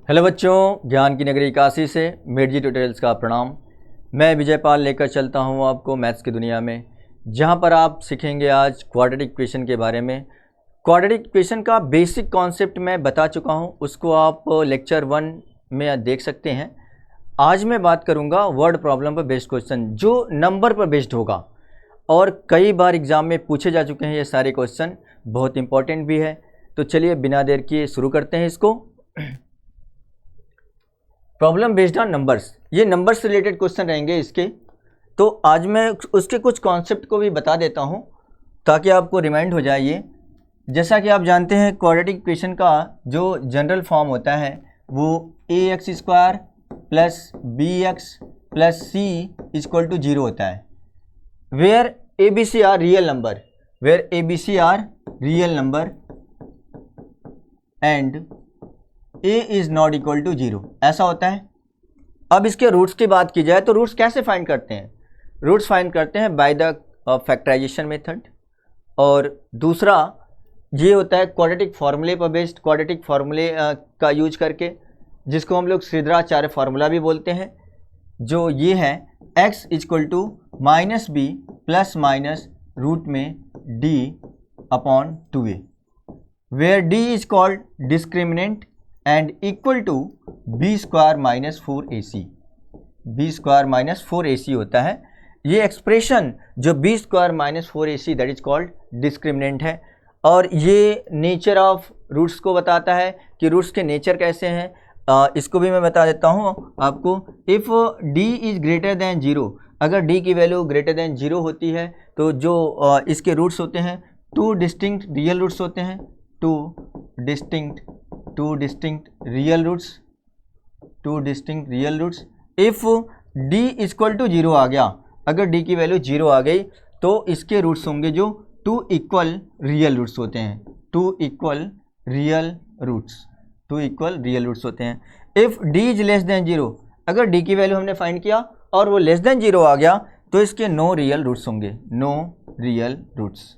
Hello बच्चों, ज्ञान की नगरी काशी से मेडजी ट्यूटोरियल्स का प्रणाम। मैं विजय पाल लेकर चलता हूं आपको मैथ्स की दुनिया में, जहां पर आप सीखेंगे आज क्वाड्रेटिक इक्वेशन के बारे में। क्वाड्रेटिक इक्वेशन का बेसिक कॉन्सेप्ट मैं बता चुका हूं, उसको आप लेक्चर 1 में देख सकते हैं। आज मैं बात करूंगा वर्ड प्रॉब्लम पर बेस्ड क्वेश्चन, जो नंबर पर बेस्ड होगा और कई बार एग्जाम में पूछे जा चुके हैं। ये सारे क्वेश्चन बहुत इंपॉर्टेंट भी है। तो चलिए बिना देर किए शुरू करते हैं इसको। प्रॉब्लम बेस्ड ऑन नंबर्स, ये नंबर से रिलेटेड क्वेश्चन रहेंगे इसके। तो आज मैं उसके कुछ कॉन्सेप्ट को भी बता देता हूँ ताकि आपको रिमाइंड हो जाए। ये जैसा कि आप जानते हैं, क्वाड्रेटिक इक्वेशन का जो जनरल फॉर्म होता है वो ax² plus bx plus c equal to 0 होता है, where abc are real number, where abc are real number and a is not equal to 0, ऐसा होता है। अब इसके रूट्स की बात की जाए तो रूट्स कैसे फाइंड करते हैं? रूट्स फाइंड करते हैं बाय द फैक्टराइजेशन मेथड, और दूसरा ये होता है क्वाड्रेटिक फार्मूले पर बेस्ड, क्वाड्रेटिक फार्मूले का यूज करके, जिसको हम लोग श्रीधराचार्य फार्मूला भी बोलते हैं, जो ये है x equal to minus B plus minus root में d upon 2a, where d is called discriminant and equal to B square minus 4ac, B square minus 4ac होता है। ये एक्सप्रेशन जो B square minus 4ac that is called discriminant है, और ये nature of roots को बताता है कि रूट्स के नेचर कैसे हैं। इसको भी मैं बता देता हूँ आपको। If d is greater than 0, अगर d की वैल्यू ग्रेटर दैन 0 होती है तो जो इसके रूट्स होते हैं टू डिस्टिंक्ट रियल रूट्स होते हैं, two distinct real roots. If d equal to 0 आ गया, अगर d की वैल्यू 0 आ गई तो इसके रूट्स होंगे जो टू इक्वल रियल रूट्स होते हैं, टू इक्वल रियल रूट्स होते हैं। If d is less than 0, अगर d की वैल्यू हमने फाइंड किया और वो लेस देन 0 आ गया तो इसके नो रियल रूट्स होंगे, नो रियल रूट्स।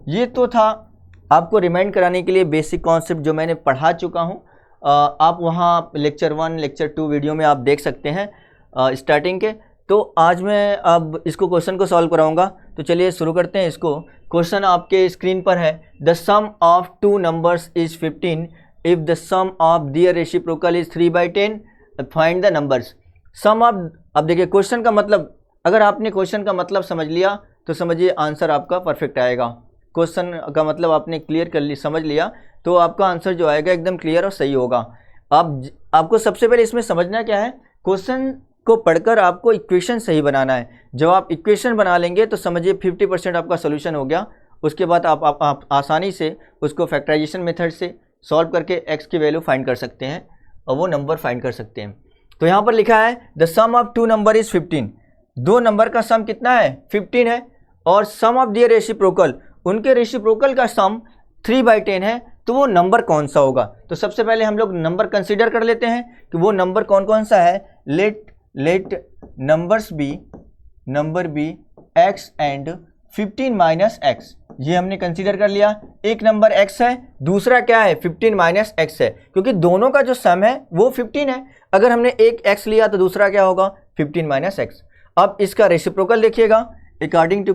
ये तो था आपको रिमाइंड कराने के लिए बेसिक कॉन्सेप्ट जो मैंने पढ़ा चुका हूँ। आप वहाँ लेक्चर 1 लेक्चर 2 वीडियो में आप देख सकते हैं स्टार्टिंग के। तो आज मैं अब इसको क्वेश्चन को सॉल्व कराऊंगा। तो चलिए शुरू करते हैं इसको। क्वेश्चन आपके स्क्रीन पर है, the sum of two numbers is 15 if the sum of their reciprocal is 3/10, find the numbers. Sum of, अब देखिए क्वेश्चन का मतलब, अगर आपने क्वेश्चन का मतलब समझ लिया तो समझिए आंसर आपका परफेक्ट आएगा। क्वेश्चन का मतलब आपने क्लियर कर ली, समझ लिया, तो आपका आंसर जो आएगा एकदम क्लियर और सही होगा। आपको सबसे पहले इसमें समझना क्या है, क्वेश्चन को पढ़कर आपको इक्वेशन सही बनाना है। जब आप इक्वेशन बना लेंगे तो समझिए 50% आपका सोल्यूशन हो गया। उसके बाद आप आसानी से उसको फैक्टराइजेशन मेथड से सॉल्व करके x की वैल्यू फाइंड कर सकते हैं और वो नंबर फाइंड कर सकते हैं। तो यहाँ पर लिखा है the sum of two number is 15, दो नंबर का सम कितना है? 15 है, और सम ऑफ देयर रेसिप्रोकल, उनके रेसिप्रोकल का सम 3/10 है, तो वो नंबर कौन सा होगा? तो सबसे पहले हम लोग नंबर कंसीडर कर लेते हैं कि वो नंबर कौन कौन सा है। Let number be x and 15 minus x, ये हमने कंसीडर कर लिया। एक नंबर x है, दूसरा क्या है? 15 माइनस x है, क्योंकि दोनों का जो सम है वो 15 है। अगर हमने एक x लिया तो दूसरा क्या होगा? 15 माइनस x। अब इसका रेसिप्रोकल देखिएगा, according to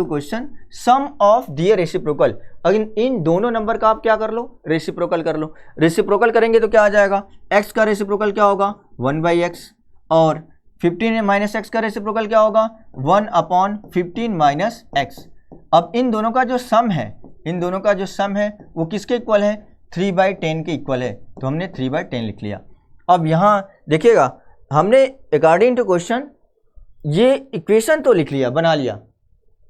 question sum of their reciprocal. अगर इन दोनों नंबर का आप क्या कर लो? रेसिप्रोकल कर लो। रेसिप्रोकल करेंगे तो क्या आ जाएगा? x का रेसिप्रोकल क्या होगा? 1/x, और 15 माइनस x का रेसिप्रोकल क्या होगा? 1/15 माइनस x। अब इन दोनों का जो सम है, वो किसके इक्वल है? 3/10 के इक्वल है, तो हमने 3/10 लिख लिया। अब यहाँ देखिएगा, हमने अकॉर्डिंग टू क्वेश्चन ये इक्वेशन तो लिख लिया, बना लिया।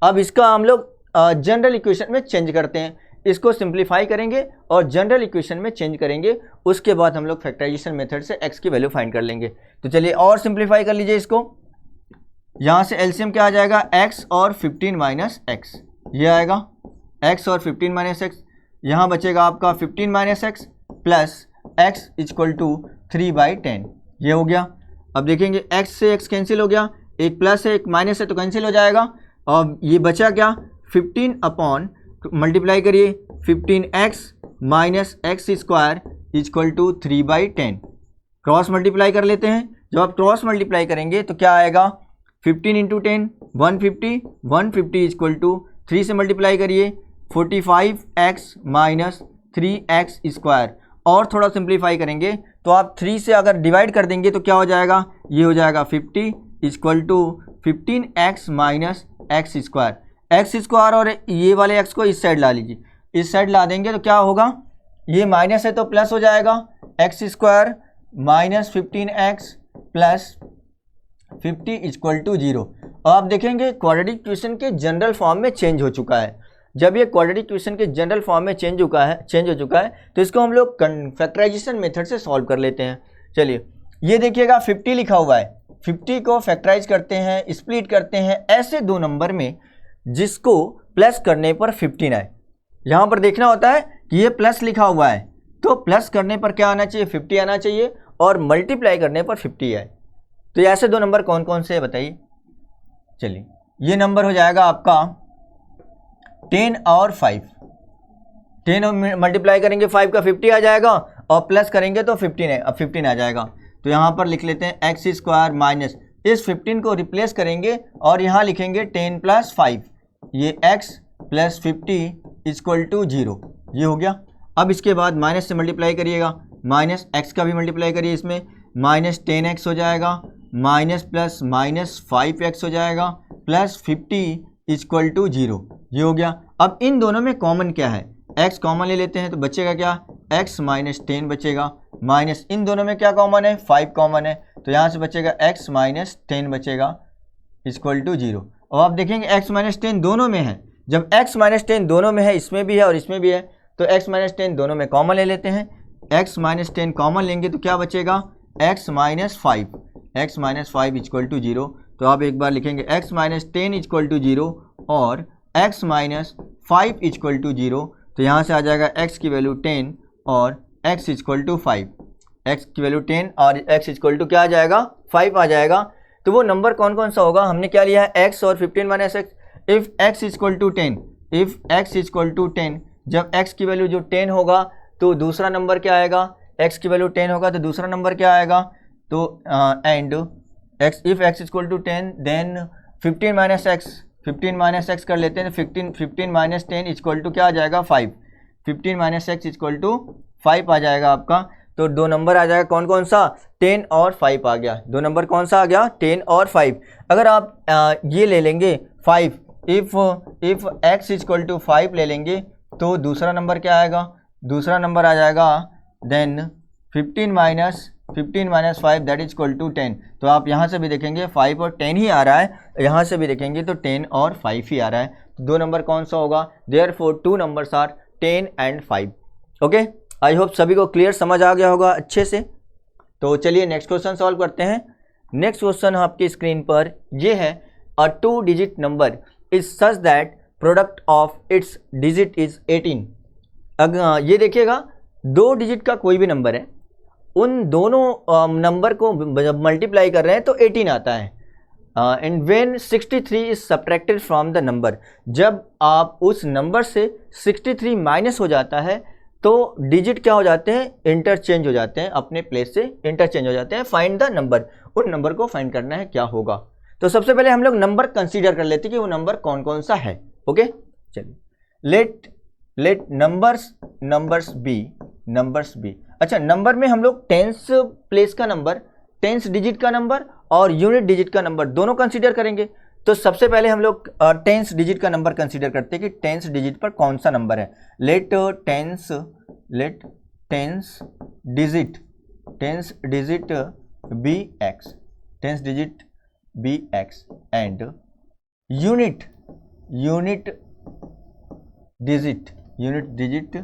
अब इसका हम लोग जनरल इक्वेशन में चेंज करते हैं, इसको सिंप्लीफाई करेंगे और जनरल इक्वेशन में चेंज करेंगे। उसके बाद हम लोग फैक्टराइजेशन मेथड से x की वैल्यू फाइंड कर लेंगे। तो चलिए और सिंप्लीफाई कर लीजिए इसको। यहाँ से एलसीएम क्या आ जाएगा? x और 15 माइनस x, ये आएगा x और 15 माइनस x। यहाँ बचेगा आपका 15 minus x plus x equal to 3/10, ये हो गया। अब देखेंगे x से x कैंसिल हो गया, एक प्लस है एक माइनस है तो कैंसिल हो जाएगा। अब ये बचा क्या? 15 अपॉन, मल्टीप्लाई करिए, 15x minus x square equal to 3/10। Cross multiply कर लेते हैं। जब आप क्रॉस मल्टीप्लाई करेंगे तो क्या आएगा, 15 इंटू 10 150, 150 इक्वल टू 3 से मल्टीप्लाई करिए 45x माइनस 3x स्क्वायर, और थोड़ा सिंप्लीफाई करेंगे तो आप 3 से अगर डिवाइड कर देंगे तो क्या हो जाएगा, ये हो जाएगा 50 equal to 15x minus x square. X square और ये वाले x को इस साइड ला लीजिए, इस साइड ला देंगे तो क्या होगा, ये माइनस है तो प्लस हो जाएगा, x square minus 15x plus 50 equal to 0। और आप देखेंगे क्वाड्रेटिक इक्वेशन के जनरल फॉर्म में चेंज हो चुका है। जब ये क्वाड्रेटिक इक्वेशन के जनरल फॉर्म में चेंज हो चुका है तो इसको हम लोग फैक्टराइजेशन मेथड से सॉल्व कर लेते हैं। चलिए ये देखिएगा 50 लिखा हुआ है, 50 को फैक्टराइज करते हैं, स्प्लिट करते हैं ऐसे दो नंबर में जिसको प्लस करने पर 15 आए। यहाँ पर देखना होता है कि ये प्लस लिखा हुआ है तो प्लस करने पर क्या आना चाहिए, 50 आना चाहिए, और मल्टीप्लाई करने पर 50 आए। तो ऐसे दो नंबर कौन कौन से हैं बताइए। चलिए ये नंबर हो जाएगा आपका 10 और 5। 10 और मल्टीप्लाई करेंगे 5 का 50 आ जाएगा, और प्लस करेंगे तो 15 आ जाएगा। तो यहाँ पर लिख लेते हैं एक्स स्क्वायर माइनस, इस 15 को रिप्लेस करेंगे और यहाँ लिखेंगे 10 प्लस 5, ये x प्लस 50 इक्वल टू 0, ये हो गया। अब इसके बाद माइनस से मल्टीप्लाई करिएगा, माइनस x का भी मल्टीप्लाई करिए, इसमें माइनस 10x हो जाएगा, माइनस प्लस माइनस 5x हो जाएगा, प्लस 50 इक्वल टू 0, ये हो गया। अब इन दोनों में कॉमन क्या है, x कॉमन ले लेते हैं तो बचेगा क्या, x माइनस 10 बचेगा, माइनस इन दोनों में क्या कॉमन है, 5 कॉमन है, तो यहाँ से बचेगा x माइनस 10 बचेगा इक्वल टू 0। और आप देखेंगे x माइनस 10 दोनों में है, जब x माइनस 10 दोनों में है, इसमें भी है और इसमें भी है, तो x माइनस 10 दोनों में कॉमन ले लेते हैं। x माइनस 10 कॉमन लेंगे तो क्या बचेगा, x माइनस 5 इक्वल टू 0। तो आप एक बार लिखेंगे x माइनस 10 इक्वल टू 0 और x माइनस 5 इक्वल टू 0। तो यहाँ से आ जाएगा x की वैल्यू 10 और x इक्वल टू 5, x की वैल्यू 10 और x इक्वल टू क्या आ जाएगा, 5 आ जाएगा। तो वो नंबर कौन कौन सा होगा, हमने क्या लिया है x और 15 minus x। If x equal to 10, if x equal to 10, जब x की वैल्यू जो 10 होगा तो दूसरा नंबर क्या आएगा, x की वैल्यू 10 होगा तो दूसरा नंबर क्या आएगा, तो and x if x equal to 10 then 15 minus x कर लेते हैं, 15 माइनस 10 इक्वल टू क्या आ जाएगा, 5, 15 माइनस x इक्वल टू 5 आ जाएगा आपका। तो दो नंबर आ जाएगा कौन कौन सा, 10 और 5 आ गया। दो नंबर कौन सा आ गया, 10 और 5। अगर आप ये ले लेंगे 5, इफ़ x इक्वल टू 5 ले लेंगे तो दूसरा नंबर क्या आएगा, दूसरा नंबर आ जाएगा then 15 minus 5 that is equal to 10। तो आप यहाँ से भी देखेंगे 5 और 10 ही आ रहा है, यहाँ से भी देखेंगे तो 10 और 5 ही आ रहा है। दो नंबर कौन सा होगा, therefore 2 numbers are 10 and 5। Okay, I hope सभी को क्लियर समझ आ गया होगा अच्छे से। तो चलिए नेक्स्ट क्वेश्चन सॉल्व करते हैं। नेक्स्ट क्वेश्चन आपकी स्क्रीन पर ये है, अ 2 digit number is such that product of its digit is 18। अगर ये देखिएगा 2 डिजिट का कोई भी नंबर है, उन दोनों नंबर को जब मल्टीप्लाई कर रहे हैं तो 18 आता है। And when 63 is subtracted from the number, जब आप उस नंबर से 63 माइनस हो जाता है तो डिजिट क्या हो जाते हैं, इंटरचेंज हो जाते हैं, अपने प्लेस से इंटरचेंज हो जाते हैं। फाइंड द नंबर, उन नंबर को फाइंड करना है क्या होगा। तो सबसे पहले हम लोग नंबर कंसीडर कर लेते हैं कि वो नंबर कौन कौन सा है। ओके, चलिए लेट नंबर्स बी। अच्छा, नंबर में हम लोग टेंस प्लेस का नंबर, टेंस डिजिट का नंबर और यूनिट डिजिट का नंबर दोनों कंसीडर करेंगे। तो सबसे पहले हम लोग टेंस डिजिट का नंबर कंसीडर करते हैं कि टेंस डिजिट पर कौन सा नंबर है। Let tens digit be x and unit digit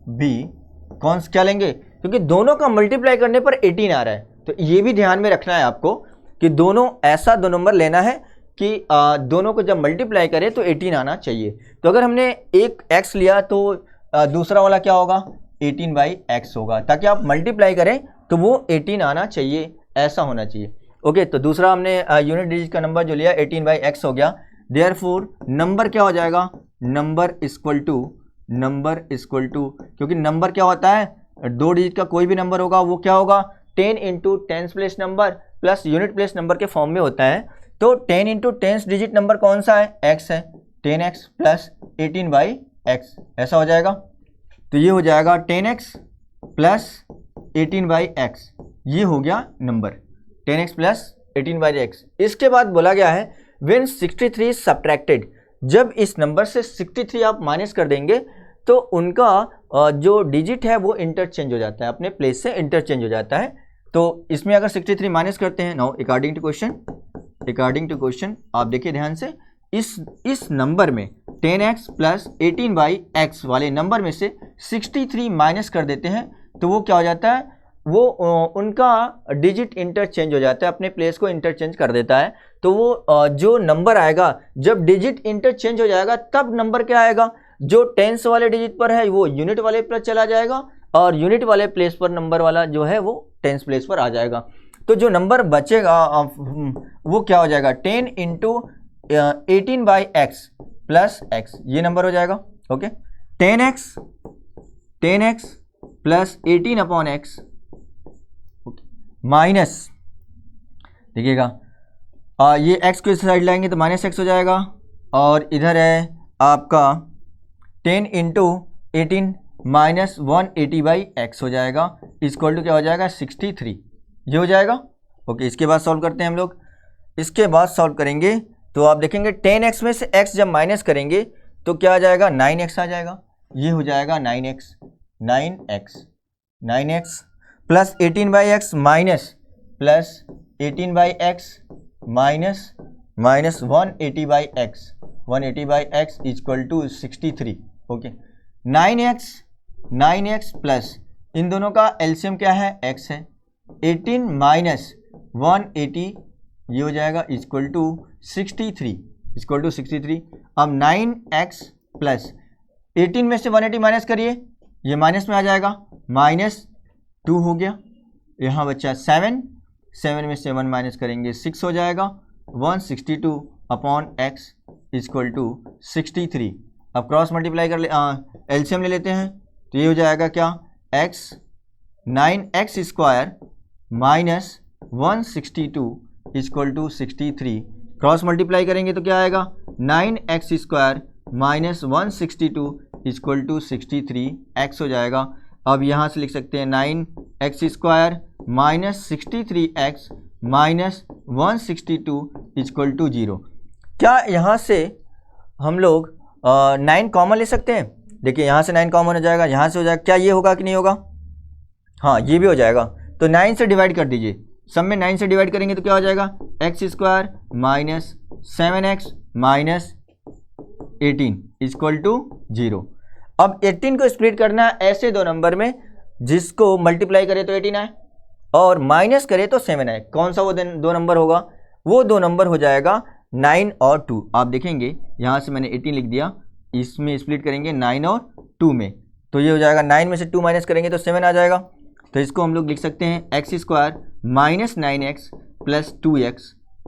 be कौन सा क्या लेंगे, क्योंकि दोनों का मल्टीप्लाई करने पर 18 आ रहा है। तो ये भी ध्यान में रखना है आपको कि दोनों ऐसा दो नंबर लेना है कि दोनों को जब मल्टीप्लाई करें तो 18 आना चाहिए। तो अगर हमने एक x लिया तो दूसरा वाला क्या होगा, 18/x होगा, ताकि आप मल्टीप्लाई करें तो वो 18 आना चाहिए, ऐसा होना चाहिए। ओके, तो दूसरा हमने यूनिट डिजिट का नंबर जो लिया 18/x हो गया। देयरफॉर नंबर क्या हो जाएगा, नंबर इक्वल टू, क्योंकि नंबर क्या होता है, 2 डिजिट का कोई भी नंबर होगा वो क्या होगा 10 into tens place number plus unit place number के फॉर्म में होता है। तो 10 इंटू टेंस डिजिट नंबर कौन सा है, x है, 10x प्लस 18/x ऐसा हो जाएगा। तो ये हो जाएगा 10x प्लस 18/x, ये हो गया नंबर 10x प्लस 18/x। इसके बाद बोला गया है व्हेन 63 सब्ट्रैक्टेड, जब इस नंबर से 63 आप माइनस कर देंगे तो उनका जो डिजिट है वो इंटरचेंज हो जाता है, अपने प्लेस से इंटरचेंज हो जाता है। तो इसमें अगर 63 माइनस करते हैं, नाउ अकॉर्डिंग टू क्वेश्चन आप देखिए ध्यान से, इस नंबर में 10x प्लस 18/x वाले नंबर में से 63 माइनस कर देते हैं तो वो क्या हो जाता है, वो उनका डिजिट इंटरचेंज हो जाता है, अपने प्लेस को इंटरचेंज कर देता है। तो वो जो नंबर आएगा जब डिजिट इंटरचेंज हो जाएगा तब नंबर क्या आएगा, जो टेंस वाले डिजिट पर है वो यूनिट वाले पर चला जाएगा और यूनिट वाले प्लेस पर नंबर वाला जो है वो टेंस प्लेस पर आ जाएगा। तो जो नंबर बचेगा वो क्या हो जाएगा 10 इंटू 18/x प्लस x, ये नंबर हो जाएगा। Okay, 10x plus 18/x minus, देखिएगा ये x को इस साइड लाएंगे तो माइनस x हो जाएगा और इधर है आपका 10 इंटू 18 माइनस 180/x हो जाएगा, इक्वल टू क्या हो जाएगा 63, ये हो जाएगा। ओके, इसके बाद सॉल्व करते हैं हम लोग। इसके बाद सॉल्व करेंगे तो आप देखेंगे 10x में से x जब माइनस करेंगे तो क्या आ जाएगा 9x आ जाएगा, ये हो जाएगा 9x plus 18/x minus plus 18/x minus 180/x equal to 63। Okay, 9x plus इन दोनों का एलसीएम क्या है x है, 18 माइनस 180 ये हो जाएगा इक्वल टू 63। अब 9x प्लस 18 में से 180 माइनस करिए, ये माइनस में आ जाएगा, -2 हो गया, यहाँ बच्चा 7 में से 1 माइनस करेंगे 6 हो जाएगा, 162/x इक्वल टू 63। अब क्रॉस मल्टीप्लाई कर ले, एलसीएम ले लेते हैं तो ये हो जाएगा क्या x 9x square minus 162 equal to 63। Cross multiply करेंगे तो क्या आएगा 9x square minus 162 equal to 63x हो जाएगा। अब यहाँ से लिख सकते हैं 9x square minus 63x minus 162 equal to 0। क्या यहाँ से हम लोग 9 कॉमन ले सकते हैं? देखिए यहाँ से 9 कॉमन हो जाएगा, यहाँ से हो जाएगा, क्या ये होगा कि नहीं होगा? हाँ, ये भी हो जाएगा। तो 9 से डिवाइड कर दीजिए, सब में 9 से डिवाइड करेंगे तो क्या हो जाएगा x square minus 7x minus 18 equal to 0। अब 18 को स्प्लिट करना है ऐसे दो नंबर में जिसको मल्टीप्लाई करे तो 18 आए और माइनस करे तो 7 आए। कौन सा वो दो नंबर होगा? वो दो नंबर हो जाएगा 9 और 2। आप देखेंगे यहाँ से मैंने 18 लिख दिया, इसमें स्प्लिट करेंगे 9 और 2 में, तो ये हो जाएगा 9 में से 2 माइनस करेंगे तो 7 आ जाएगा। तो इसको हम लोग लिख सकते हैं x square minus 9x plus 2x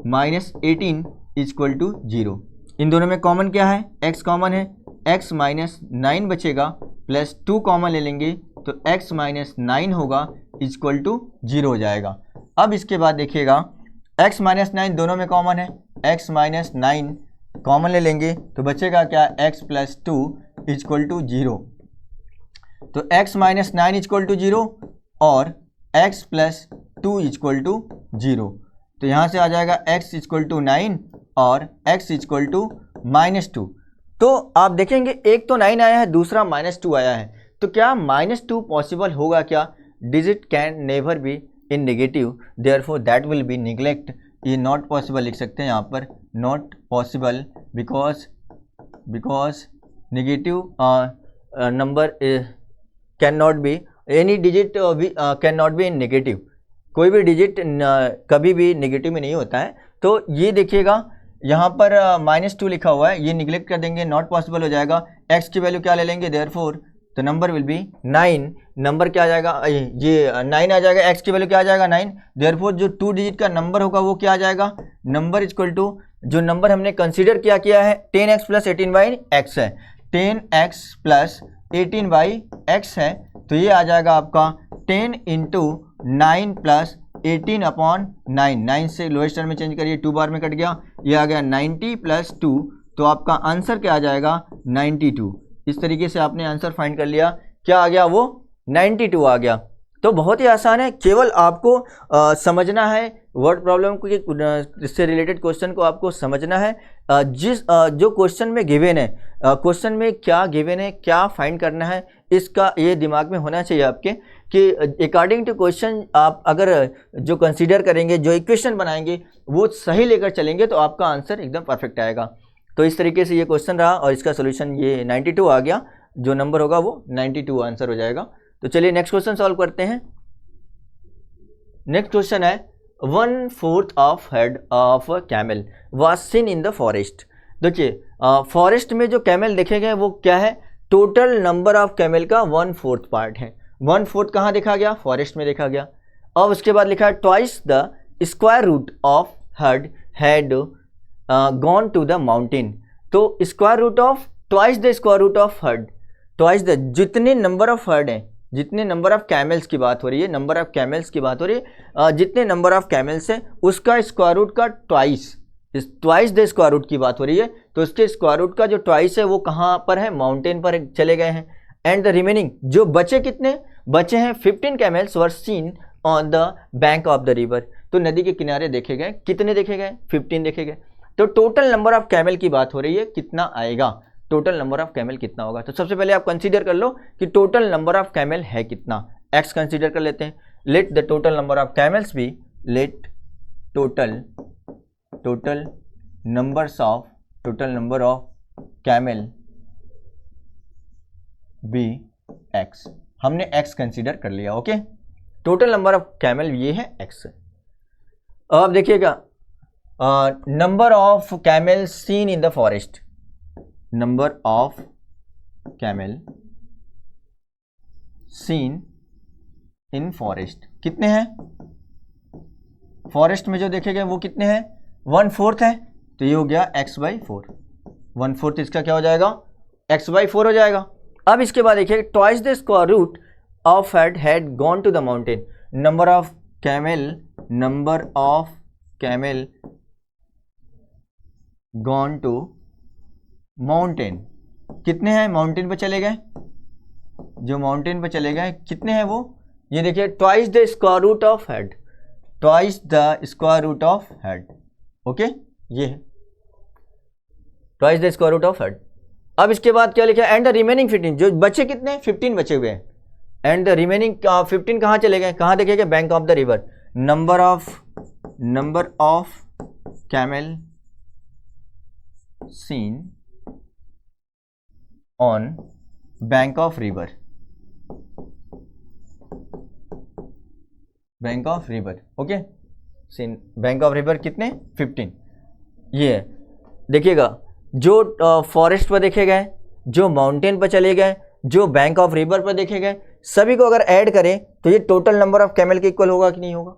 minus 18 equal to 0। इन दोनों में कॉमन क्या है? x कॉमन है, x माइनस 9 बचेगा प्लस 2 कॉमन ले लेंगे तो x माइनस 9 होगा इक्वल टू 0 हो जाएगा। अब इसके बाद देखिएगा x माइनस 9 दोनों में कॉमन है, x माइनस 9 कॉमन ले लेंगे तो बचेगा क्या x प्लस 2 इक्वल टू 0। तो x माइनस 9 इक्वल टू 0 और x प्लस 2 इक्वल टू 0। तो यहाँ से आ जाएगा x इक्वल टू 9 और x इक्वल टू -2। तो आप देखेंगे एक तो 9 आया है, दूसरा -2 आया है, तो क्या -2 पॉसिबल होगा क्या? Digit can never be in negative, therefore that will be neglect. ये नॉट पॉसिबल लिख सकते हैं यहाँ पर, not possible because negative number can not be, any digit can not be in negative. कोई भी डिजिट कभी भी नेगेटिव में नहीं होता है। तो ये देखिएगा यहाँ पर -2 लिखा हुआ है, ये निगलेक्ट कर देंगे, नॉट पॉसिबल हो जाएगा। x की वैल्यू क्या ले लेंगे? देयरफॉर तो नंबर विल बी 9। नंबर क्या आ जाएगा? ये 9 आ जाएगा, x की वैल्यू क्या आ जाएगा 9। देयरफॉर जो 2 डिजिट का नंबर होगा वो क्या आ जाएगा? नंबर इक्वल टू जो नंबर हमने कंसीडर किया है 10x प्लस 18/x है, 10x प्लस 18/x है, तो तो ये आ जाएगा आपका 10 इंटू 9 प्लस 18/9, 9 से लोएस्ट टर्म में चेंज करिए, 2 बार में कट गया, ये आ गया 90 प्लस 2, तो आपका आंसर क्या आ जाएगा 92। इस तरीके से आपने आंसर फाइंड कर लिया, क्या आ गया वो 92 आ गया। तो बहुत ही आसान है, केवल आपको समझना है वर्ड प्रॉब्लम को, इससे रिलेटेड क्वेश्चन को आपको समझना है। जो क्वेश्चन में गिवन है, क्वेश्चन में क्या गिवन है, क्या फाइंड करना है, इसका ये दिमाग में होना चाहिए आपके कि अकॉर्डिंग टू क्वेश्चन आप अगर जो कंसीडर करेंगे, जो इक्वेशन बनाएंगे वो सही लेकर चलेंगे तो आपका आंसर एकदम परफेक्ट आएगा। तो इस तरीके से ये क्वेश्चन रहा और इसका सोल्यूशन ये 92 आ गया, जो नंबर होगा वो 92 आंसर हो जाएगा। तो चलिए नेक्स्ट क्वेश्चन सॉल्व करते हैं। नेक्स्ट क्वेश्चन है 1/4 of head of camel was scene in the forest. देखिए फॉरेस्ट में जो कैमल देखे गए वो क्या है, टोटल नंबर ऑफ कैमल का 1/4 पार्ट है। 1/4 कहाँ देखा गया, फॉरेस्ट में देखा गया। अब उसके बाद लिखा है twice the square root of head had gone to the mountain. तो square root of twice the square root of head, twice the जितने नंबर ऑफ हेड हैं, जितने नंबर ऑफ कैमल्स की बात हो रही है, नंबर ऑफ कैमल्स की बात हो रही है, जितने नंबर ऑफ कैमल्स हैं उसका स्क्वायर रूट का ट्वाइस द स्क्वायर रूट की बात हो रही है। तो उसके स्क्वायर रूट का जो ट्वाइस है वो कहाँ पर है, माउंटेन पर चले गए हैं। एंड द रिमेनिंग जो बचे, कितने बचे हैं, 15 camels were seen on the bank of the river. तो नदी के किनारे देखे गए, कितने देखे गए, 15 देखे गए। तो टोटल नंबर ऑफ कैमल की बात हो रही है, कितना आएगा, टोटल नंबर ऑफ कैमल कितना होगा। तो सबसे पहले आप कंसीडर कर लो कि टोटल नंबर ऑफ कैमल है कितना, x कंसीडर कर लेते हैं। Let the total number of camels be, let total number of camel be x। हमने x कंसीडर कर लिया, okay. Total number of camel ये है x। अब देखिएगा number of camel seen in the forest, number of camel seen in forest कितने हैं, forest में जो देखे गए वो कितने हैं, 1/4 है। तो ये हो गया x/4, 1/4 इसका क्या हो जाएगा, x/4 हो जाएगा। अब इसके बाद देखिए twice the square root of head had gone to the mountain. Number of camel gone to mountain, कितने हैं, माउंटेन पर चले गए, जो माउंटेन पर चले गए कितने हैं वो, ये देखिए twice the square root of head, twice the square root of head, okay, ये है twice the square root of head. अब इसके बाद क्या लिखा है, एंड द रिमेनिंग 15, जो बचे कितने, 15 बचे हुए हैं। एंड द रिमेनिंग 15 कहाँ चले गए, कहाँ देखेंगे, bank of the river. Number of camel seen on bank of river, bank of river, okay, seen bank of river कितने, 15। ये है, देखिएगा जो फॉरेस्ट पर देखे गए, जो माउंटेन पर चले गए, जो बैंक ऑफ रिवर पर देखे गए, सभी को अगर ऐड करें तो ये टोटल नंबर ऑफ कैमल के इक्वल होगा कि नहीं होगा,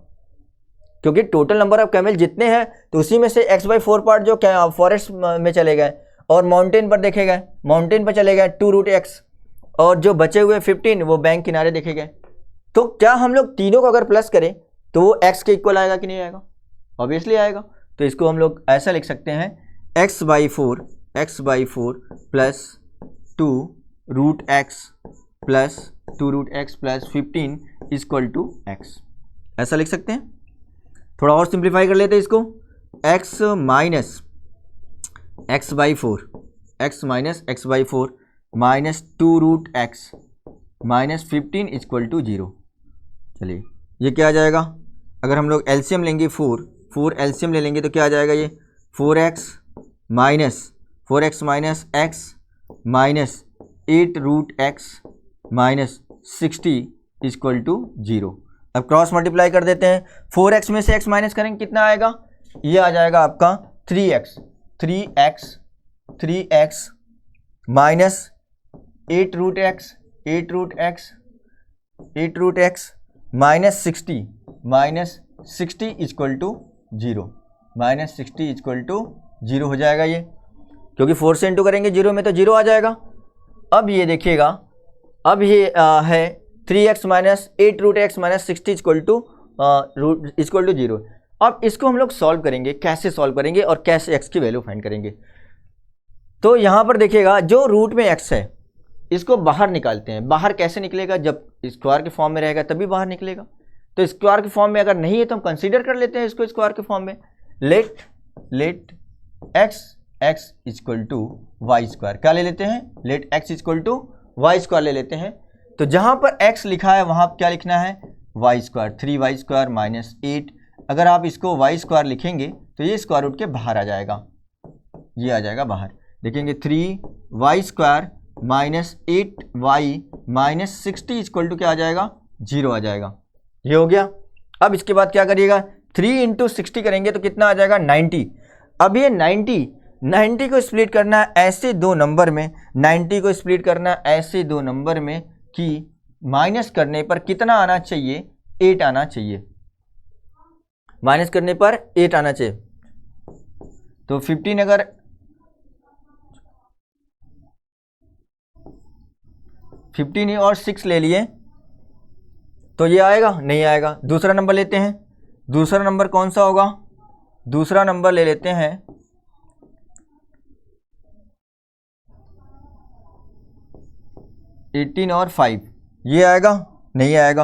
क्योंकि टोटल नंबर ऑफ कैमल जितने हैं तो उसी में से x/4 पार्ट जो फॉरेस्ट में चले गए और माउंटेन पर देखे गए, माउंटेन पर चले गए 2√x, और जो बचे हुए 15 वो बैंक किनारे देखे गए। तो क्या हम लोग तीनों को अगर प्लस करें तो वो x के इक्वल आएगा कि नहीं आएगा, ऑब्वियसली आएगा। तो इसको हम लोग ऐसा लिख सकते हैं x/4 plus 2√x plus 2√x plus 15 equal to x, ऐसा लिख सकते हैं। थोड़ा और सिंप्लीफाई कर लेते हैं इसको, x minus x/4 minus 2√x minus 15 equal to 0। चलिए ये क्या आ जाएगा, अगर हम लोग एलसीएम लेंगे 4 एलसीएम ले लेंगे तो क्या आ जाएगा, ये 4x minus x minus 8√x minus 60 equal to 0। अब क्रॉस मल्टीप्लाई कर देते हैं, 4x में से x माइनस करेंगे कितना आएगा, ये आ जाएगा आपका 3x minus 8√x minus 60 equal to 0, minus 60 equal to 0 हो जाएगा ये, क्योंकि 4 से इंटू करेंगे 0 में तो 0 आ जाएगा। अब ये देखिएगा, अब ये है 3x minus 8 root x minus 60 equal to 0। अब इसको हम लोग सॉल्व करेंगे, कैसे सॉल्व करेंगे और कैसे x की वैल्यू फाइंड करेंगे। तो यहाँ पर देखिएगा जो रूट में x है इसको बाहर निकालते हैं। बाहर कैसे निकलेगा, जब स्क्वायर के फॉर्म में रहेगा तभी बाहर निकलेगा। तो स्क्वायर के फॉर्म में अगर नहीं है तो हम कंसीडर कर लेते हैं इसको स्क्वायर के फॉर्म में। Let x equal to y square, क्या ले लेते हैं, let x equal to y square ले लेते हैं। तो जहाँ पर x लिखा है वहाँ क्या लिखना है, Y square, 3y square minus 8। अगर आप इसको वाई स्क्वायर लिखेंगे तो ये स्क्वायर रूट के बाहर आ जाएगा, ये आ जाएगा बाहर। देखेंगे 3y square minus 8y minus 60 equal to क्या आ जाएगा, 0 आ जाएगा। ये हो गया। अब इसके बाद क्या करिएगा, 3 इंटू 60 करेंगे तो कितना आ जाएगा, 90। अब ये 90 को स्प्लिट करना है ऐसे दो नंबर में, 90 को स्प्लिट करना है ऐसे दो नंबर में कि माइनस करने पर कितना आना चाहिए, 8 आना चाहिए। माइनस करने पर 8 आना चाहिए। तो 15 अगर 15 और 6 ले लिए तो ये आएगा, नहीं आएगा। दूसरा नंबर लेते हैं। दूसरा नंबर कौन सा होगा, दूसरा नंबर ले लेते हैं 18 और 5, ये आएगा, नहीं आएगा।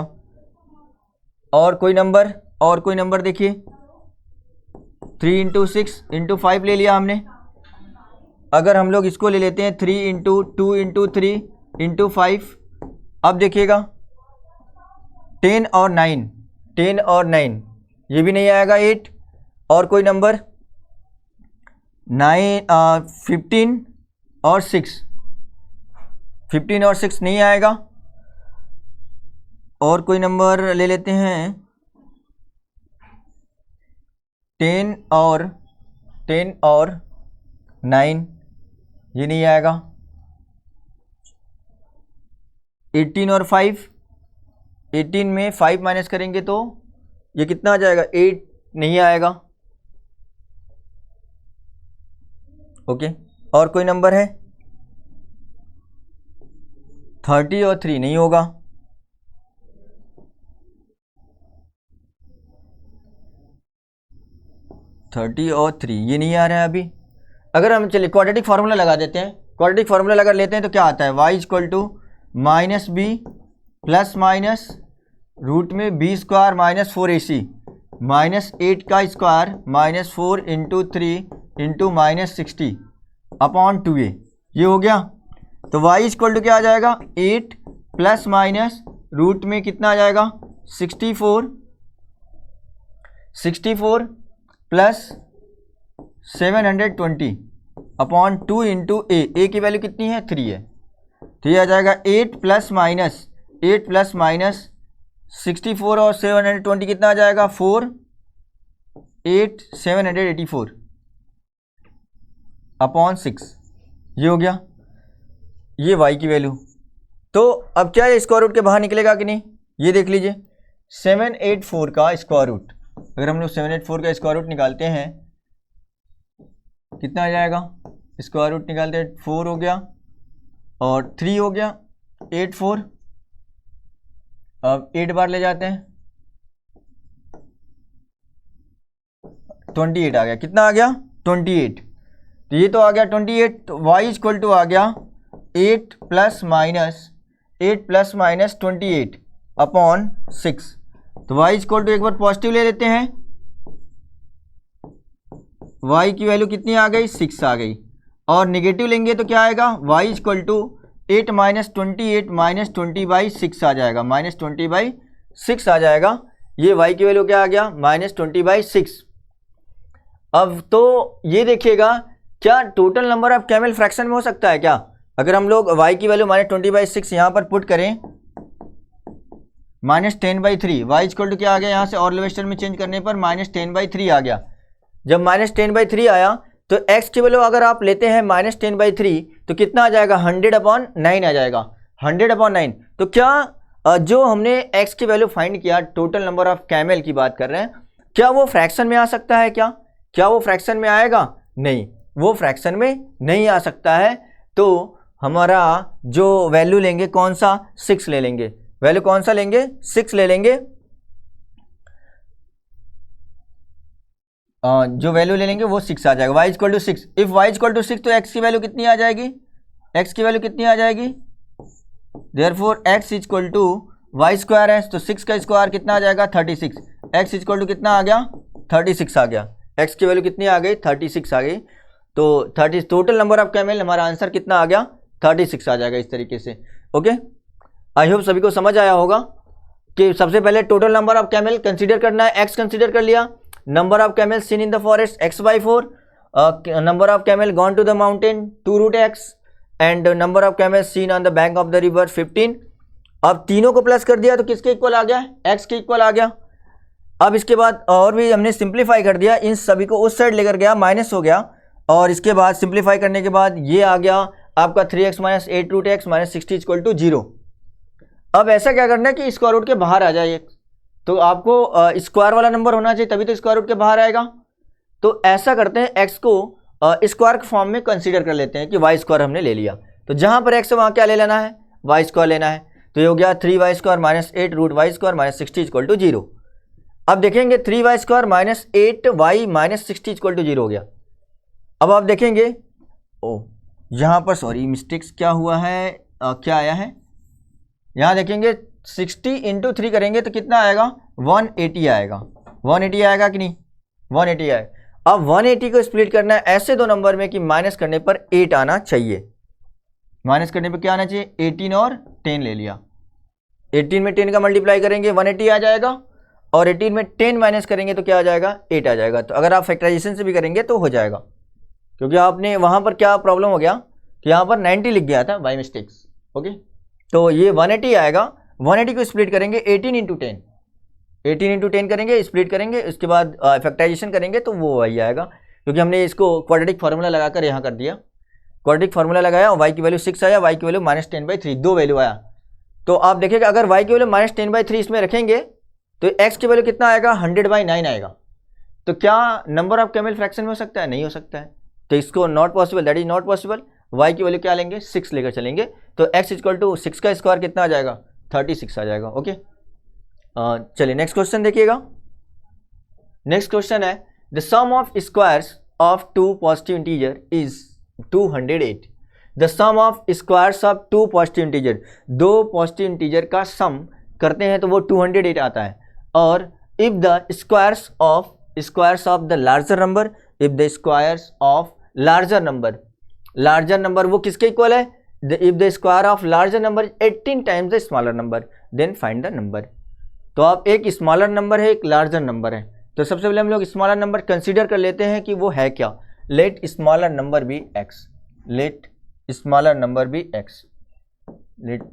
और कोई नंबर देखिए, 3 इंटू 6 इंटू 5 ले लिया हमने। अगर हम लोग इसको ले लेते हैं 3 इंटू 2 इंटू 3 इंटू 5, अब देखिएगा 10 और 9, ये भी नहीं आएगा 8। और कोई नंबर 15 और 6 नहीं आएगा। और कोई नंबर ले लेते हैं 10 और 9, ये नहीं आएगा। 18 और 5, 18 में 5 माइनस करेंगे तो ये कितना आ जाएगा, 8, नहीं आएगा। ओके। और कोई नंबर है 30 और 3, नहीं होगा। 30 और 3 ये नहीं आ रहा है अभी। अगर हम चलिए क्वाड्रेटिक फार्मूला लगा देते हैं, क्वाड्रेटिक फार्मूला लगा लेते हैं तो क्या आता है, y equal to minus B plus minus root में B square minus 4ac minus 8 का square minus 4 into 3 into minus 60 upon 2a, ये हो गया। तो y इक्वल टू क्या आ जाएगा, 8 प्लस माइनस रूट में कितना आ जाएगा, 64 प्लस 720 अपॉन 2 इंटू ए की वैल्यू कितनी है, 3 है। तो ये आ जाएगा 8 प्लस माइनस 64 और 720 कितना आ जाएगा, 4, 8, 784 अपॉन 6, ये हो गया। ये y की वैल्यू। तो अब क्या है, स्क्वायर रूट के बाहर निकलेगा कि नहीं, ये देख लीजिए। 784 का स्क्वायर रूट, अगर हम लोग 784 का स्क्वायर रूट निकालते हैं कितना आ जाएगा, स्क्वायर रूट निकालते हैं 4 हो गया और 3 हो गया, 8 4। अब 8 बार ले जाते हैं 28 आ गया। कितना आ गया, 28। तो ये तो आ गया 28। तो y इक्वल टू आ गया 8 प्लस माइनस 28 अपॉन 6। तो y इक्वल टू एक बार पॉजिटिव ले लेते हैं, y की वैल्यू कितनी आ गई, 6 आ गई। और नेगेटिव लेंगे तो क्या आएगा, y equal to 8 minus 28 minus 20/6 आ जाएगा, माइनस 20/6 आ जाएगा। ये y की वैल्यू क्या आ गया, माइनस 20/6। अब तो ये देखिएगा, क्या total number of camel fraction में हो सकता है क्या, अगर हम लोग y की वैल्यू माइनस 20/6 यहाँ पर पुट करें, माइनस 10/3, y इक्वल टू क्या आ गया, यहाँ से और लेवेस्टर में चेंज करने पर माइनस 10/3 आ गया। जब माइनस 10/3 आया तो x की वैल्यू अगर आप लेते हैं माइनस 10/3 तो कितना आ जाएगा, 100/9 आ जाएगा, 100/9। तो क्या जो हमने x की वैल्यू फाइंड किया, टोटल नंबर ऑफ कैमल की बात कर रहे हैं, क्या वो फ्रैक्शन में आ सकता है क्या वो फ्रैक्शन में आएगा, नहीं, वो फ्रैक्शन में नहीं आ सकता है। तो हमारा जो वैल्यू लेंगे कौन सा, 6 ले लेंगे। वैल्यू कौन सा लेंगे, 6 ले लेंगे। जो वैल्यू ले लेंगे वो 6 आ जाएगा। y equal to 6, if y equal to 6 तो x की वैल्यू कितनी आ जाएगी, x की वैल्यू कितनी आ जाएगी, therefore x equal to y square है तो 6 का स्क्वायर कितना आ जाएगा 36, x इक्वल टू कितना आ गया 36 आ गया, x की वैल्यू कितनी आ गई 36 आ गई। तो 30 टोटल नंबर ऑफ कैमल, हमारा आंसर कितना आ गया 36 आ जाएगा इस तरीके से। ओके, आई होप सभी को समझ आया होगा कि सबसे पहले total number of camel consider करना है, x कंसीडर कर लिया, number of camel seen in the forest x/4, number of camel gone to the mountain 2√x and number of camel seen on the bank of the river 15। अब तीनों को plus कर दिया तो किसके इक्वल आ गया, x के इक्वल आ गया। अब इसके बाद और भी हमने सिंप्लीफाई कर दिया, इन सभी को उस साइड लेकर गया, माइनस हो गया, और इसके बाद सिंप्लीफाई करने के बाद ये आ गया आपका 3x minus 8√x minus 60 equal to 0। अब ऐसा क्या करना है कि स्क्वायर रूट के बाहर आ जाए, तो आपको स्क्वायर वाला नंबर होना चाहिए तभी तो स्क्वायर रूट के बाहर आएगा। तो ऐसा करते हैं, x को स्क्वायर के फॉर्म में कंसीडर कर लेते हैं कि वाई स्क्वायर हमने ले लिया, तो जहां पर x है वहां क्या ले लेना है, वाई स्क्वायर लेना है। तो ये हो गया 3y square minus 8√y square minus 60 equal to 0। अब देखेंगे 3y square minus 8y minus 60 equal to 0 हो गया। अब आप देखेंगे यहाँ पर सॉरी मिस्टेक्स क्या हुआ है, क्या आया है, यहाँ देखेंगे 60 इंटू 3 करेंगे तो कितना आएगा 180 आएगा, 180 आएगा कि नहीं, 180 आएगा। अब 180 को स्प्लिट करना है ऐसे दो नंबर में कि माइनस करने पर 8 आना चाहिए, माइनस करने पर क्या आना चाहिए 18 और 10 ले लिया, 18 में 10 का मल्टीप्लाई करेंगे 180 आ जाएगा, और 18 में 10 माइनस करेंगे तो क्या आ जाएगा 8 आ जाएगा। तो अगर आप फैक्टराइजेशन से भी करेंगे तो हो जाएगा, क्योंकि आपने वहाँ पर क्या प्रॉब्लम हो गया कि यहाँ पर 90 लिख गया था बाय मिस्टेक्स। ओके, तो ये 180 आएगा, 180 को स्प्लिट करेंगे 18 इंटू 10, 18 इंटू 10 करेंगे, स्प्लिट करेंगे, उसके बाद फैक्टराइजेशन करेंगे तो वो वही आएगा, क्योंकि हमने इसको क्वाड्रेटिक फार्मूला लगाकर यहाँ कर दिया, क्वाड्रेटिक फार्मूला लगाया और y की वैल्यू 6 आया, y की वैल्यू -10/3, दो वैल्यू आया। तो आप देखिएगा अगर y की वैल्यू -10/3 इसमें रखेंगे तो x की वैल्यू कितना आएगा 100/9 आएगा। तो क्या नंबर ऑफ कैमल फ्रैक्शन में हो सकता है, नहीं हो सकता है, तो इसको not possible, that is not possible. y की वैल्यू क्या लेंगे 6 लेकर चलेंगे, तो x इक्वल टू 6 का स्क्वायर कितना आ जाएगा 36 आ जाएगा। ओके, चलिए नेक्स्ट क्वेश्चन देखिएगा। नेक्स्ट क्वेश्चन है the sum of squares of two positive integer is 208। The sum of squares of two positive integer, दो पॉजिटिव इंटीजर का सम करते हैं तो वो 208 आता है। और if the squares of the larger number, if the squares of larger number वो किसके इक्वल है, if the square of larger number 18 times the smaller number then find the number. तो आप एक स्मॉलर नंबर है एक लार्जर नंबर है, तो सबसे पहले हम लोग स्मॉलर नंबर कंसीडर कर लेते हैं कि वो है क्या। Let smaller number be x, let smaller number be x, let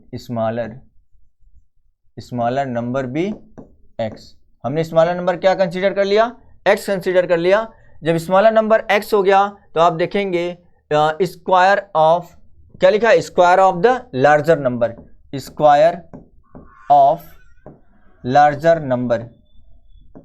smaller number be x. हमने स्मॉलर नंबर क्या कंसीडर कर लिया, एक्स कंसीडर कर लिया। जब स्मॉलर नंबर एक्स हो गया तो आप देखेंगे स्क्वायर ऑफ, क्या लिखा है, square of the larger number, square of larger number,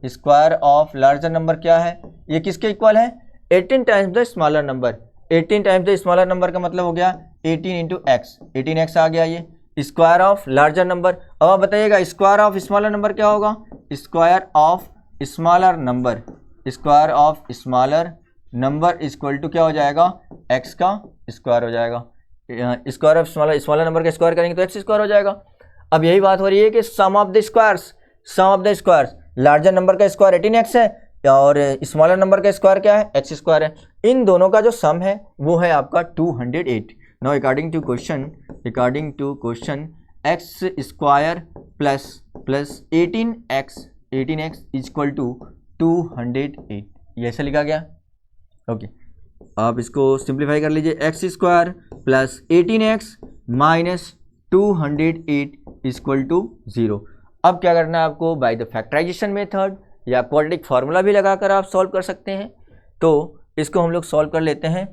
square of larger number क्या है, ये किसके इक्वल है 18 times the smaller number. 18 times the smaller number का मतलब हो गया 18 इंटू एक्स, 18x आ गया ये स्क्वायर ऑफ लार्जर नंबर। अब आप बताइएगा स्क्वायर ऑफ स्मॉलर नंबर क्या होगा, square of smaller number, square of smaller number equal to क्या हो जाएगा x का स्क्वायर हो जाएगा। स्क्वायर ऑफ स्मॉलर नंबर का स्क्वायर करेंगे तो x स्क्वायर हो जाएगा। अब यही बात हो रही है कि sum of the squares, larger number का स्क्वायर 18x है और स्मॉलर नंबर का स्क्वायर क्या है x स्क्वायर है, इन दोनों का जो सम है वो है आपका 208। Now according to question x square plus 18x equal to 208, ये ऐसा लिखा गया। ओके, आप इसको सिंप्लीफाई कर लीजिए, x square plus 18x minus 208 equal to 0। अब क्या करना है आपको, बाय द फैक्टराइजेशन मेथड या क्वाड्रेटिक फार्मूला भी लगाकर आप सॉल्व कर सकते हैं। तो इसको हम लोग सॉल्व कर लेते हैं,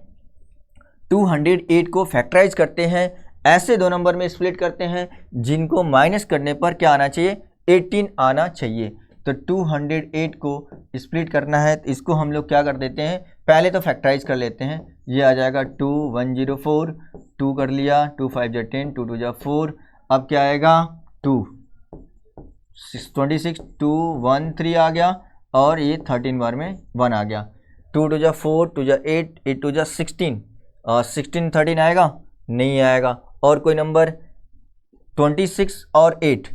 208 को फैक्टराइज करते हैं, ऐसे दो नंबर में स्प्लिट करते हैं जिनको माइनस करने पर क्या आना चाहिए 18 आना चाहिए। तो 208 को स्प्लिट करना है तो इसको हम लोग क्या कर देते हैं, पहले तो फैक्टराइज कर लेते हैं, ये आ जाएगा 2104, 2 कर लिया, 2 5 जा 10, 2 2 जा 4, अब क्या आएगा 2, 26 2 1 3 आ गया और ये 13 बार में 1 आ गया। 2 2 जा 4 2 जा 8 8 2 जा 16 और 16 13 आएगा नहीं आएगा। और कोई नंबर 26 और 8,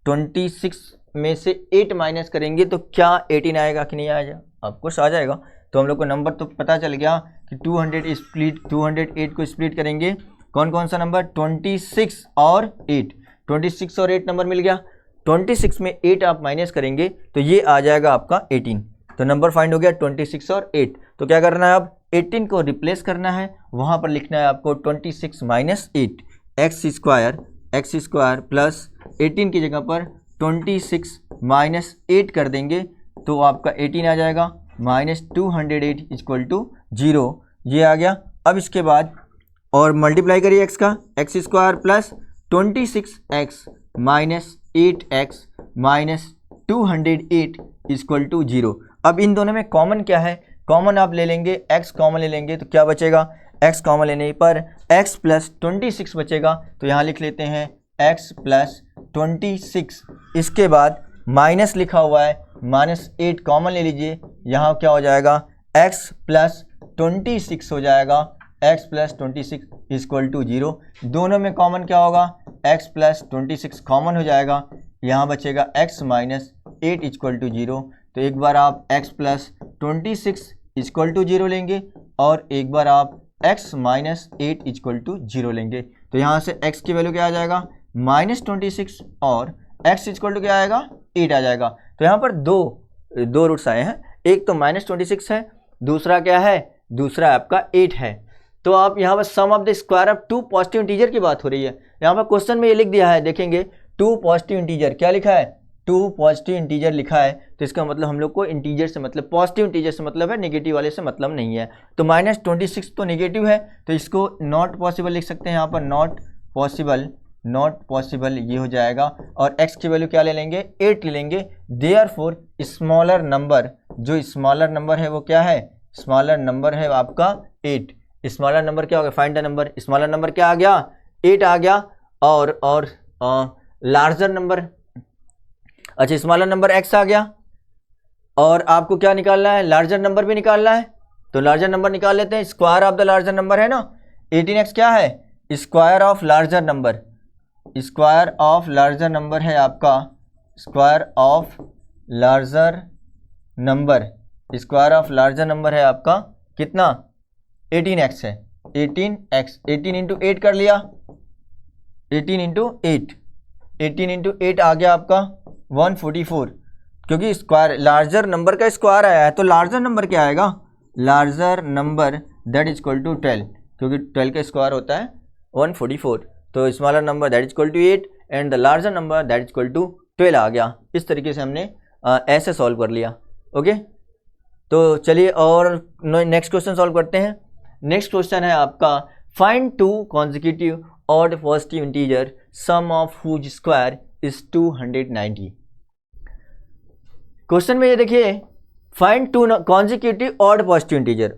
26 में से 8 माइनस करेंगे तो क्या 18 आएगा कि नहीं आएगा? ऑफकोर्स आ जाएगा। तो हम लोग को नंबर तो पता चल गया कि 208 को स्प्लिट करेंगे कौन कौन सा नंबर 26 और 8, 26 और 8 नंबर मिल गया। 26 में 8 आप माइनस करेंगे तो ये आ जाएगा आपका 18। तो नंबर फाइंड हो गया 26 और 8। तो क्या करना है, अब 18 को रिप्लेस करना है, वहाँ पर लिखना है आपको 26 माइनस 8 एक्स स्क्वायर प्लस 18 की जगह पर 26 माइनस 8 कर देंगे तो आपका 18 आ जाएगा माइनस 208 इक्वल टू 0, ये आ गया। अब इसके बाद और मल्टीप्लाई करिए एक्स का, x square plus 26x minus 8x minus 208 equal to 0। अब इन दोनों में कॉमन क्या है, कॉमन आप ले लेंगे, x कॉमन ले लेंगे तो क्या बचेगा, x कॉमन लेने पर x प्लस 26 बचेगा। तो यहाँ लिख लेते हैं x प्लस 26। इसके बाद माइनस लिखा हुआ है, माइनस 8 कॉमन ले लीजिए, यहाँ क्या हो जाएगा x प्लस 26 हो जाएगा, x प्लस 26 इक्वल टू 0। दोनों में कॉमन क्या होगा, x प्लस 26 कॉमन हो जाएगा, यहाँ बचेगा x माइनस 8 इक्वल टू 0। तो एक बार आप x प्लस 26 इक्वल टू 0 लेंगे और एक बार आप x माइनस 8 इक्वल टू 0 लेंगे। तो यहाँ से x की वैल्यू क्या आ जाएगा माइनस 26 और x इक्वल टू क्या आएगा 8 आ जाएगा। तो यहाँ पर दो रूट्स आए हैं, एक तो माइनस 26 है, दूसरा क्या है, दूसरा आपका 8 है। तो आप यहाँ पर sum of the square of 2 positive integer की बात हो रही है। यहाँ पर क्वेश्चन में ये लिख दिया है, देखेंगे 2 पॉजिटिव इंटीजर, क्या लिखा है 2 पॉजिटिव इंटीजर लिखा है। तो इसका मतलब हम लोग को इंटीजर से मतलब पॉजिटिव इंटीजर से मतलब है, नेगेटिव वाले से मतलब नहीं है। तो माइनस 26 तो नेगेटिव है तो इसको नॉट पॉसिबल लिख सकते हैं, यहाँ पर नॉट पॉसिबल ये हो जाएगा। और x की वैल्यू क्या ले लेंगे 8 ले लेंगे। देयरफॉर स्मॉलर नंबर, जो स्मॉलर नंबर है वो क्या है, स्मॉलर नंबर है आपका 8। स्मॉलर नंबर क्या होगा, find the number, smaller number क्या आ गया 8 आ गया। और लार्जर नंबर, अच्छा स्मॉलर नंबर x आ गया और आपको क्या निकालना है, लार्जर नंबर भी निकालना है। तो लार्जर नंबर निकाल लेते हैं, square of the larger number है ना, 18x क्या है square of larger number, square of larger number है आपका, square of larger number, square of larger number है आपका कितना 18x है, 18x 18 इंटू 8 कर लिया, 18 इंटू 8 आ गया आपका 144, क्योंकि स्क्वायर लार्जर नंबर का स्क्वायर आया है तो लार्जर नंबर क्या आएगा, larger number that is equal to 12, क्योंकि 12 का स्क्वायर होता है 144। तो smaller number that is equal to 8 and the larger number that is equal to 12 आ गया। इस तरीके से हमने ऐसे सॉल्व कर लिया। ओके, तो चलिए और नेक्स्ट क्वेश्चन सॉल्व करते हैं। नेक्स्ट क्वेश्चन है आपका find 2 consecutive odd positive integer sum of whose square is 290। Question में ये देखिए find 2 consecutive odd positive integer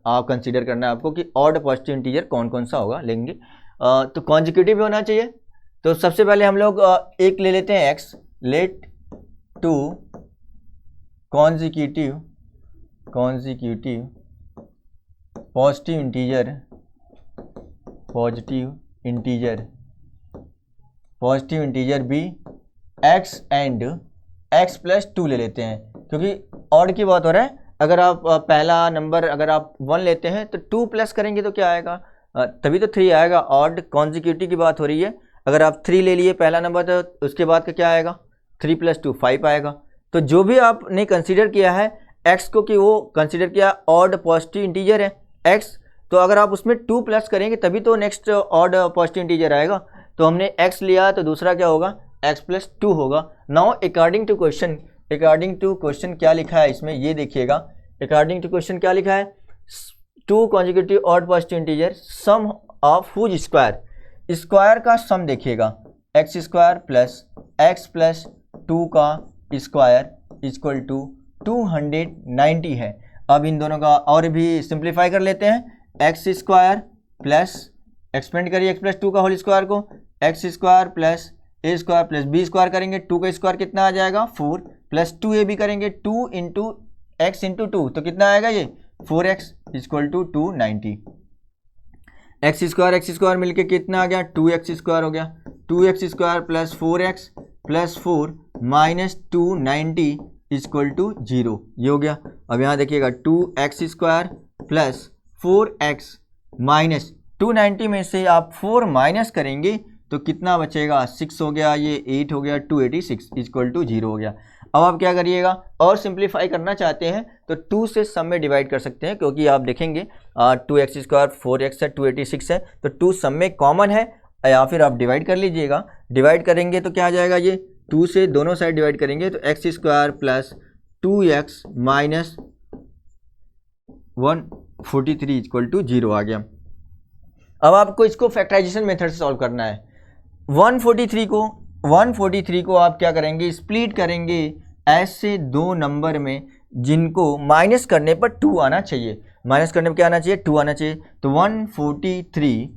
आप कंसीडर करना है आपको कि ऑड पॉजिटिव इंटीजर कौन कौन सा होगा लेंगे। तो कॉन्जिक्यूटिव भी होना चाहिए। तो सबसे पहले हम लोग एक ले लेते हैं x, let 2 consecutive positive integer भी x एंड x प्लस 2 ले लेते हैं, क्योंकि ऑड की बात हो रहा है। अगर आप पहला नंबर अगर आप 1 लेते हैं तो 2 प्लस करेंगे तो क्या आएगा, तभी तो 3 आएगा। ऑड कॉन्जिक्यूटिव की बात हो रही है, अगर आप 3 ले लिए पहला नंबर तो उसके बाद का क्या आएगा 3 प्लस 2 5 आएगा। तो जो भी आपने कंसीडर किया है x को कि वो कंसीडर किया ऑड पॉजिटिव इंटीजर है x, तो अगर आप उसमें 2 प्लस करेंगे तभी तो नेक्स्ट ऑड पॉजिटिव इंटीजर आएगा। तो हमने x लिया तो दूसरा क्या होगा x प्लस 2 होगा। नाउ अकॉर्डिंग टू क्वेश्चन क्या लिखा है इसमें ये देखिएगा। अकॉर्डिंग टू क्वेश्चन क्या लिखा है, 2 consecutive odd positive integer sum of whose square का सम देखिएगा, x स्क्वायर प्लस 2 का स्क्वायर इक्वल टू 290 है। अब इन दोनों का और भी सिंप्लीफाई कर लेते हैं, एक्स स्क्वायर प्लस एक्सपेंड करिए x प्लस 2 का होल स्क्वायर को, x स्क्वायर प्लस ए स्क्वायर प्लस बी स्क्वायर करेंगे, 2 का स्क्वायर कितना आ जाएगा 4, प्लस 2a भी करेंगे 2 इंटू एक्स इंटू 2 तो कितना आएगा ये 4x equal to 290। X square मिलके कितना आ गया 2x स्क्वायर हो गया, 2x square plus 4x plus 4 minus 290 equal to 0, ये हो गया। अब यहाँ देखिएगा 2x square plus 4x minus 290 में से आप 4 माइनस करेंगे तो कितना बचेगा 6 हो गया, ये 8 हो गया, 286 इक्वल टू 0 हो गया। अब आप क्या करिएगा और सिंप्लीफाई करना चाहते हैं तो 2 से सम में डिवाइड कर सकते हैं, क्योंकि आप देखेंगे 2x स्क्वायर 4x है 286 है तो 2 सम में कॉमन है, या फिर आप डिवाइड कर लीजिएगा। डिवाइड करेंगे तो क्या आ जाएगा, ये 2 से दोनों साइड डिवाइड करेंगे तो x square plus 2x minus 143 equal to 0 आ गया। अब आपको इसको फैक्टराइजेशन मेथड से सॉल्व करना है। 143 को आप क्या करेंगे, स्प्लिट करेंगे ऐसे दो नंबर में जिनको माइनस करने पर 2 आना चाहिए। माइनस करने पर क्या आना चाहिए 2 आना चाहिए। तो 143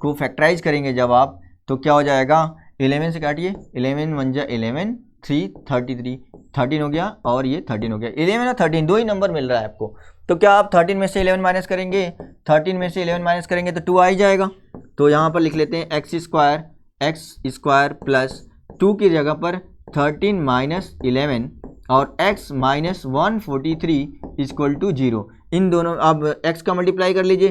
को फैक्टराइज करेंगे जब आप तो क्या हो जाएगा, 11 से काटिए, 11 1 जा 11, 3 33 13 हो गया और ये 13 हो गया। 11 और 13 दो ही नंबर मिल रहा है आपको, तो क्या आप 13 में से 11 माइनस करेंगे, 13 में से 11 माइनस करेंगे तो 2 आ ही जाएगा। तो यहाँ पर लिख लेते हैं एक्स स्क्वायर प्लस 2 की जगह पर 13 माइनस 11 और x माइनस 143 इक्वल टू 0। इन दोनों अब x का मल्टीप्लाई कर लीजिए,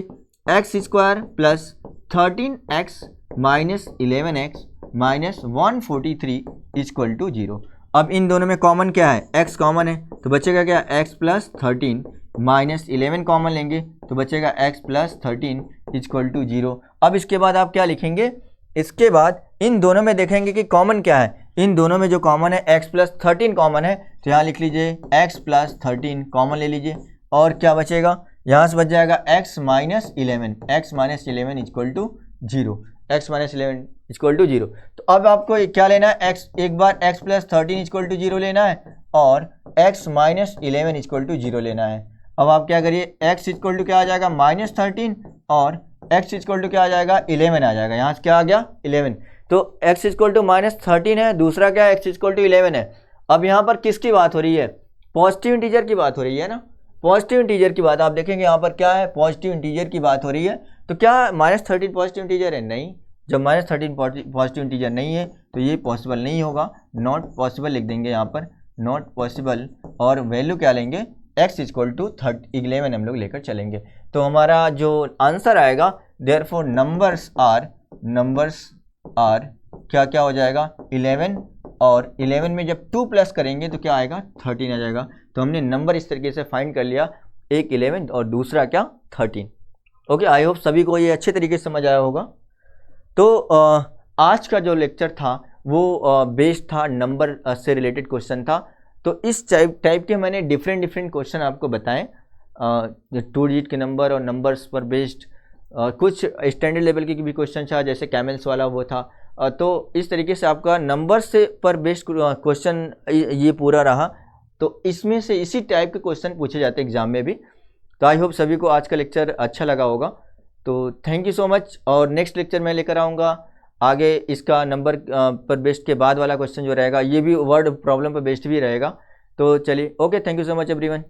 x square plus 13x minus 11x minus 143 equal to 0। अब इन दोनों में कॉमन क्या है, x कॉमन है तो बचेगा क्या x प्लस 13 माइनस 11 कॉमन लेंगे तो बचेगा x प्लस 13 इक्वल टू 0। अब इसके बाद आप क्या लिखेंगे, इसके बाद इन दोनों में देखेंगे कि कॉमन क्या है। इन दोनों में जो कॉमन है x प्लस 13 कॉमन है तो यहाँ लिख लीजिए x प्लस 13 कॉमन ले लीजिए और क्या बचेगा, यहाँ से बच जाएगा x minus 11 equal to 0, x minus 11 equal to 0। तो अब आपको क्या लेना है, x एक बार x प्लस 13 इक्वल टू 0 लेना है और x माइनस 11 इक्वल टू 0 लेना है। अब आप क्या करिए, x इक्वल टू क्या आ जाएगा माइनस 13 और x इक्वल टू क्या आ जाएगा 11 आ जाएगा। यहाँ से क्या आ गया 11, तो x इक्वल टू माइनस 13 है, दूसरा क्या है x इक्वल टू 11 है। अब यहाँ पर किसकी बात हो रही है, पॉजिटिव इंटीजर की बात हो रही है ना, पॉजिटिव इंटीजर की बात आप देखेंगे यहाँ पर क्या है, पॉजिटिव इंटीजर की बात हो रही है। तो क्या माइनस 13 पॉजिटिव इंटीजर है, नहीं। जब माइनस 13 पॉजिटिव इंटीजर नहीं है तो ये पॉसिबल नहीं होगा, नॉट पॉसिबल लिख देंगे यहाँ पर, नॉट पॉसिबल, और वैल्यू क्या लेंगे x इक्वल टू 11 हम लोग लेकर चलेंगे। तो हमारा जो आंसर आएगा देयरफॉर नंबर्स आर क्या क्या हो जाएगा 11, और 11 में जब 2 प्लस करेंगे तो क्या आएगा 13 आ जाएगा। तो हमने नंबर इस तरीके से फाइंड कर लिया, एक 11 और दूसरा क्या 13। ओके, आई होप सभी को ये अच्छे तरीके से समझ आया होगा। तो आज का जो लेक्चर था वो बेस्ड था नंबर से रिलेटेड क्वेश्चन था। तो इस टाइप के मैंने डिफरेंट क्वेश्चन आपको बताएं, 2 डिजिट के नंबर और नंबर्स पर बेस्ड, कुछ स्टैंडर्ड लेवल के भी क्वेश्चन था जैसे कैमल्स वाला वो था। तो इस तरीके से आपका नंबर से पर बेस्ड क्वेश्चन ये पूरा रहा। तो इसमें से इसी टाइप के क्वेश्चन पूछे जाते हैं एग्जाम में भी। तो आई होप सभी को आज का लेक्चर अच्छा लगा होगा। तो थैंक यू सो मच, और नेक्स्ट लेक्चर मैं लेकर आऊँगा आगे इसका नंबर पर बेस्ड के बाद वाला क्वेश्चन जो रहेगा ये भी वर्ड प्रॉब्लम पर बेस्ड भी रहेगा। तो चलिए, okay, thank you so much everyone.